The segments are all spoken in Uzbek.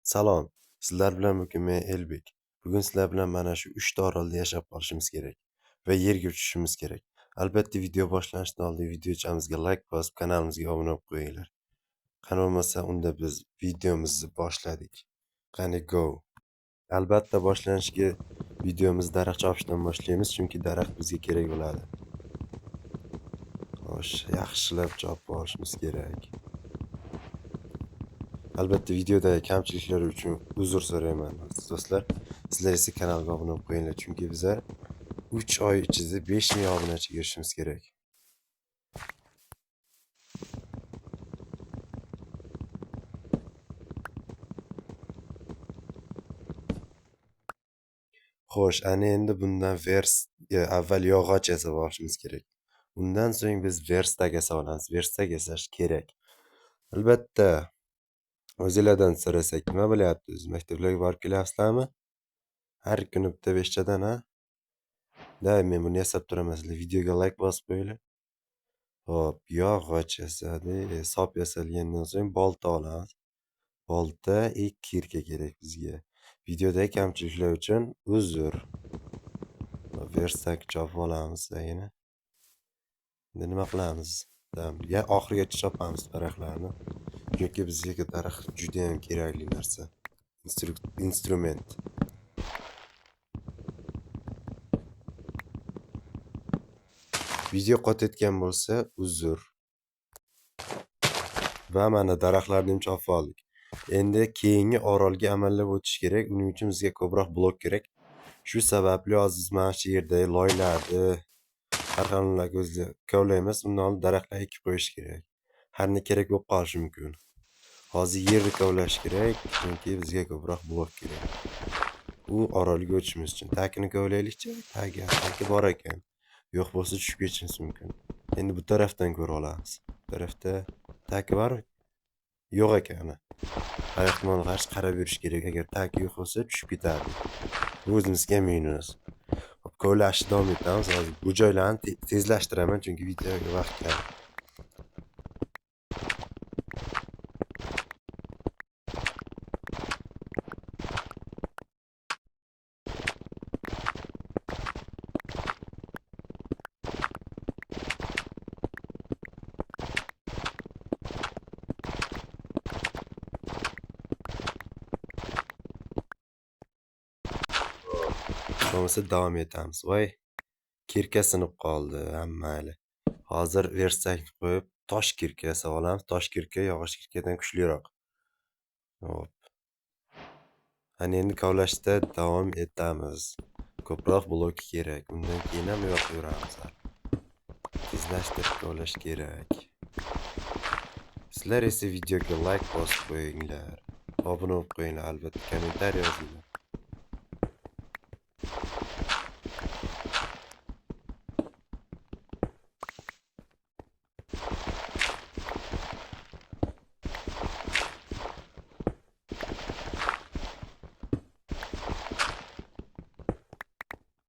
Salom, sizlar bilan bugun men Elbek. Bugun sizlar bilan mana shu 3 ta orolda yashab qolishimiz kerak va yerga uchishimiz kerak. Albatta video boshlanishidan oldin videochamizga like bosib, kanalimizga obuna bo'lib qo'yinglar. Qani bo'lmasa, unda biz videomizni boshladik. Qani go. Albatta boshlanishiga videomizni daraxt chopishdan boshlaymiz, chunki daraxt bizga kerak bo'ladi. Xo'sh, yaxshilab chopib olishimiz kerak. Albatta videodagi kamchiliklar uchun uzr so'rayman do'stlar. Sizlar esa kanalga obuna bo'lib qo'yinglar, chunki biza 3 oy ichida 5000 obunachiga erishishimiz kerak. Xo'sh, ana endi bundan avval yog'och yasab olishimiz kerak. Undan so'ng biz verstak yasab olamiz. Verstak yasash kerak. Albatta o'zinglardan so'rasak, nima bilyapsiz? Maktablarga borib kelyapsizlarmi? Har kuni bitta beshchadan, ha? Da, men buni yasab turaman. Sizlar videoga like bosib qo'yinglar. Hop, yog'och yasadi, sop yasalgandan so'ng bolta olamiz. Bolta, kirka kerak bizga. Videodagi kamchiliklar uchun uzr. Verstak chopib olamiz yana. Endi nima qilamiz? Ya oxirigacha chopamiz daraxtlarni. Chunki bizga daraxt juda ham kerakli narsa. Instrument. Video qotayotgan bo'lsa, uzr. Va mana daraxtlarni ham chopib oldik. Endi keyingi orolga amallab o'tish kerak. Uning uchun bizga ko'proq blok kerak. Shu sababli hozir mana shu yerda loylarni har xillarga o'zida kovlaymiz. Undan oldin daraxtlar ekib qo'yish kerak. Har ne kerak bo'lib qolishi mumkin. Hozir yerni kovlash kerak, chunki bizga ko'proq blok kerak. U orolga o'tishimiz uchun takini kovlaylikchi, tagi bor ekan. Yo'q bo'lsa tushib ketishimiz mumkin. Endi bu tarafdan ko'ra olamiz. Bu tarafda taki bormi? Yo'q ekan. Har ehtimolga qarshi qarab yurish kerak. Agar taki yo'q bo'lsa tushib ketadi. Bu o'zimizga minus. Kovlashni davom etamiz. Hozir bu joylarni tezlashtiraman, chunki videoga vaqt kam. Bo'lmasa davom etamiz. Voy, kirka sinib qoldi, mayli. Hozir verstakni qo'yib, tosh kirka yasab olamiz. Tosh kirka yog'och kirkadan kuchliroq. Hop. Ana endi kovlashda davom etamiz. Ko'proq blok kerak. Undan keyin ham yoqaveramiz. Tezlashtirib kovlash kerak. Sizlar esa videoga like bosib qo'yinglar. Obuna bo'lib qo'yinglar, albatta kommentariy yozinglar.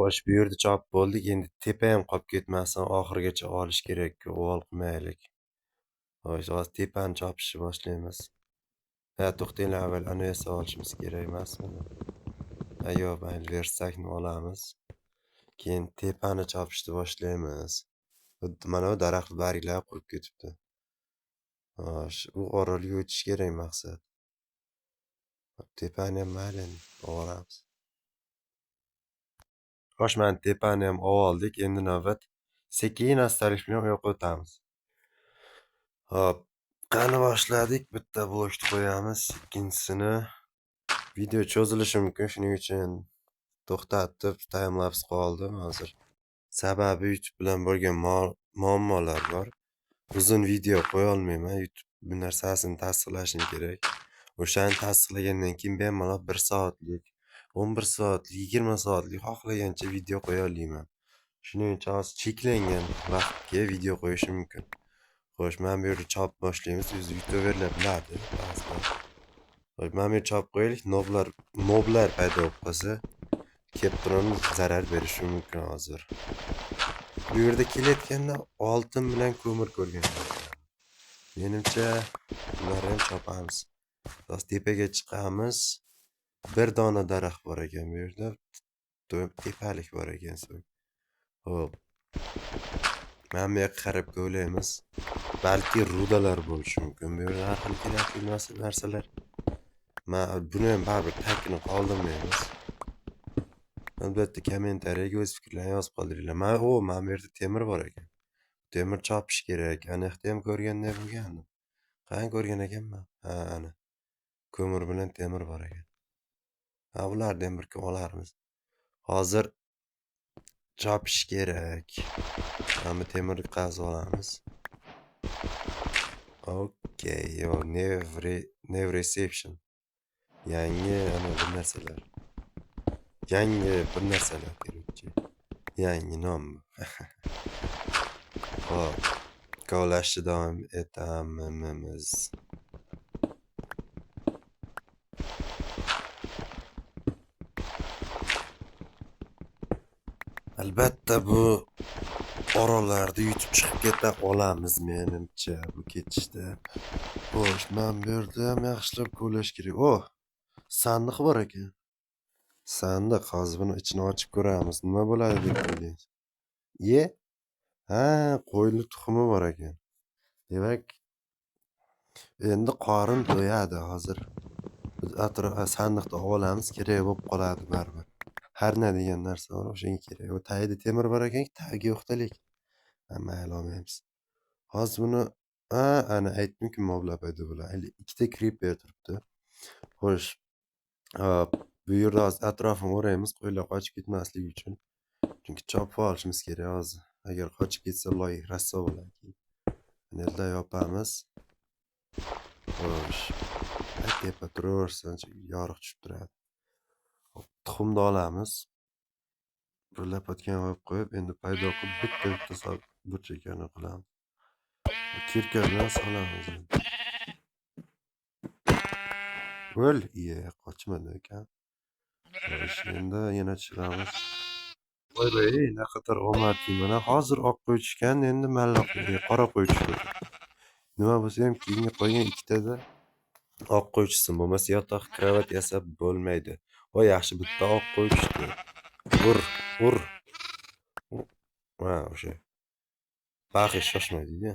Xo'sh, bu yerda chopib bo'ldik. Endi tepa ham qolib ketmasin, oxirigacha olish kerak. Uvol qilmaylik. Xo'sh, hozir tepani chopishni boshlaymiz. To'xtanglar, avval ana yasab olishimiz kerak emasmi? Yo'q, mayli, verstakni olamiz. Keyin tepani chopishni boshlaymiz. Mana bu daraxt barglari qurib ketibdi. Xo'sh, u orolga o'tish kerak maqsad. Tepani ham mayli olamiz. Xo'sh, mana tepani ham oldik. Endi navbat sekin astalik bilan u yoqqa o'tamiz. Hop, qani boshladik. Bitta blokni qo'yamiz, ikkinchisini. Video cho'zilishi mumkin, shuning uchun to'xtatib timelapse qoldim hozir. Sababi YouTube bilan bo'lgan muammolar bor. Uzun video qo'ya olmayman. YouTube bu narsasini tasdiqlashim kerak. O'shani tasdiqlagandan keyin bemalol 1 soatlik, 11 soatlik, 20 soatlik xohlagancha video qo'ya olmayman. Shuning uchun hozir cheklangan vaqtga video qo'yishim mumkin. Xo'sh, mana bu yerda chop boshlaymiz. O'zi YouTuberlar biladi. Xo'sh, mana bu yerda chop qo'yaylik. Moblar paydo bo'lib qolsa, Captron'ga zarar berishi mumkin hozir. Bu yerda kelayotganda oltin bilan ko'mir ko'rgan. Menimcha ularni ham chopamiz. Hozir tepaga chiqamiz. Bir dona daraxt bor ekan bu yerda. Tepalik bor ekan so'ng. Hop. Mana bu yoqqa qarab o'ylaymiz. Balki rudalar bo'lishi mumkin. Bu yerda har xil kerakli narsalar. Buni ham baribir tagini qoldirmaymiz. Albatta kommentariyaga o'z fikrlaringizni yozib qoldiringlar. Mana bu yerda temir bor ekan. Temir chopish kerak. Ana yoqda ham ko'rganday bo'lgandim. Qani ko'rgan ekanman? Ha, ana. Ko'mir bilan temir bor ekan. Ha, ularni ham bir kun olarmiz. Hozir chopish kerak. Mana temirni qazib olamiz. Okay, New Reception. Yangi ana bir narsalar. Yangi bir narsalar beruvchi. Yangi nom. Hop. Kovlashni davom etamiz. Albatta bu orollarda yutib chiqib keta olamiz menimcha bu ketishda. Xo'sh, men bu yerda ham yaxshilab kovlash kerak. Sandiq bor ekan. Sandiq, hozir buni ichini ochib ko'ramiz. Nima bo'ladi deb o'ylaysiz? Ha, qo'yli tuxumi bor ekan. Demak, endi qorin to'yadi hozir. Sandiqda olamiz, kerak bo'lib qoladi baribir. Harna degan narsa bor, o'shanga kerak. O tagida temir bor ekan, tagi yo'qda lekin. Mayli olmaymiz. Hozir buni ana aytdimku moblab paydo bo'ladi. Ikkita creeper turibdi. Xo'sh. Bu yerda hozir atrofini o'raymiz, qo'ylar qochib ketmasligi uchun. Chunki chopib olishimiz kerak hozir. Agar qochib ketsa loyiq rasso bo'ladi. Nerda yopamiz. Xo'sh. Tepa turaversin, yorug' tushib turadi. Tuxumni olamiz. Bir lapatga qo'yib, endi paydo qilib bitta solib burchaklarni qilamiz. Kirka bilan solamiz. O'l, qochmadi ekan. Endi yana tushiramiz. Voy, naqadar omadli. Mana hozir oq qo'y tushgan, endi malla qora qo'y tushdi. Nima bo'lsa ham keyingi qo'ygan ikkitada oq qo'y tushsin, bo'lmasa yotoq kravat yasab bo'lmaydi. Voy, yaxshi bitta oq qo'y tushdi. Ur. O'sha. Baxish shoshmaydi-da.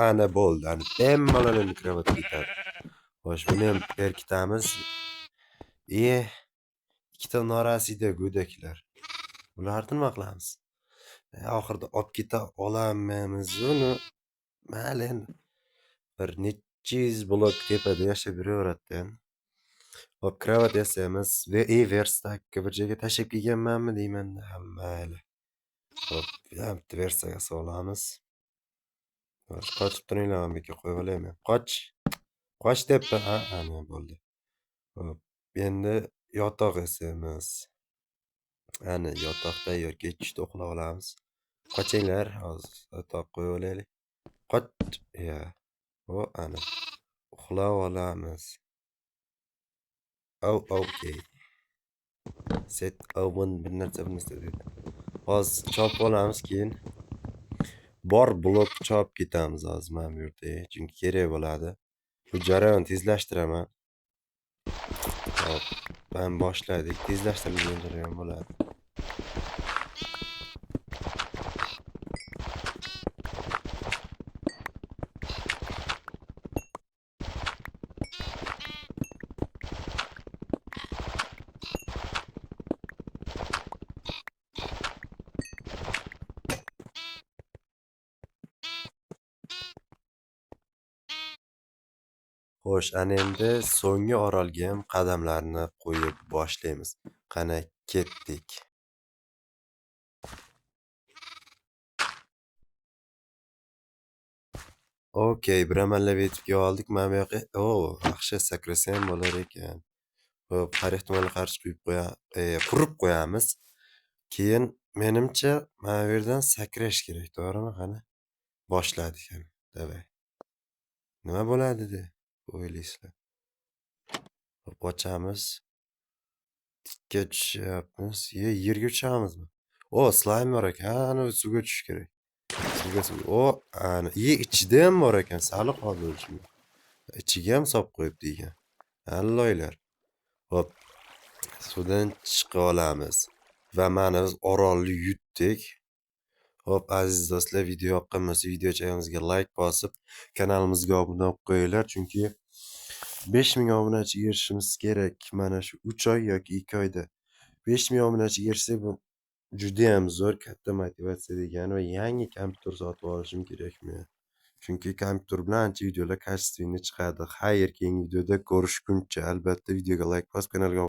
Ana bo'ldi. Ana bemalol endi kravat ketadi. Xo'sh, buni ham berkitamiz. Ikkita norasida go'daklar. Ularni nima qilamiz? Oxirida olib keta olamiz uni. Mayli endi. Bir necha yuz blok tepada yashab yuraveradi. Hop, kravat yasaymiz. Verstakka bir joyga tashlab kelganmanmi deyman-da. Mayli. Hop, bitta versaga solamiz. Qochib turinglar, men beka qo'yib olayman. Qoch debdi. Ana bo'ldi. Hop, endi yotoq yasaymiz. Ana yotoq tayyor, kechishda uxlab olamiz. Qochinglar, hozir yotoq qo'yib olaylik. Qoch. Ana. Uxlab olamiz. Okay. Set open bir narsa dedi. Hozir chop olamiz, keyin bor blok chop ketamiz hozir mana bu yerda. Chunki kerak bo'ladi. Bu jarayon tezlashtiraman. Hop, ben boshladik. Tezlashtirilgan jarayon bo'ladi. Xo'sh, ana endi so'nggi orolga ham qadamlarni qo'yib boshlaymiz. Qani ketdik. Okay, bir amallab yetib keldik. Mana bu yoqqa, yaxshi sakrasa ham bo'lar ekan. Xo'p, har ehtimolga qarshi qurib qo'yamiz. Keyin menimcha mana bu yerdan sakrash kerak, to'g'rimi? Qani boshladik ham. Davay. Nima bo'ladi deb o'ylaysizlar? Hop, ochamiz. Tikka tushyapmiz. Yerga tushamizmi? Slime bor ekan. Ana suvga tushish kerak. Ana ichida ham bor ekan. Sali qoldi o'lchimi. Ichiga ham solib qo'yibdi ekan. Alloylar. Hop, suvdan chiqib olamiz va mana biz orolni yutdik. Hop, aziz do'stlar, video yoqqan bo'lsa, videochagimizga like bosib, kanalimizga obuna bo'lib qo'yinglar, chunki 5000 obunachiga erishishimiz kerak. Mana shu 3 oy yoki 2 oyda 5000 obunachiga erishsak, bu juda ham zo'r, katta motivatsiya degani va yangi kompyuter sotib olishim kerak men. Chunki kompyuter bilan ancha videolar kачественный chiqadi. Xayr, keyingi videoda ko'rishguncha, albatta videoga like bosib, kanalga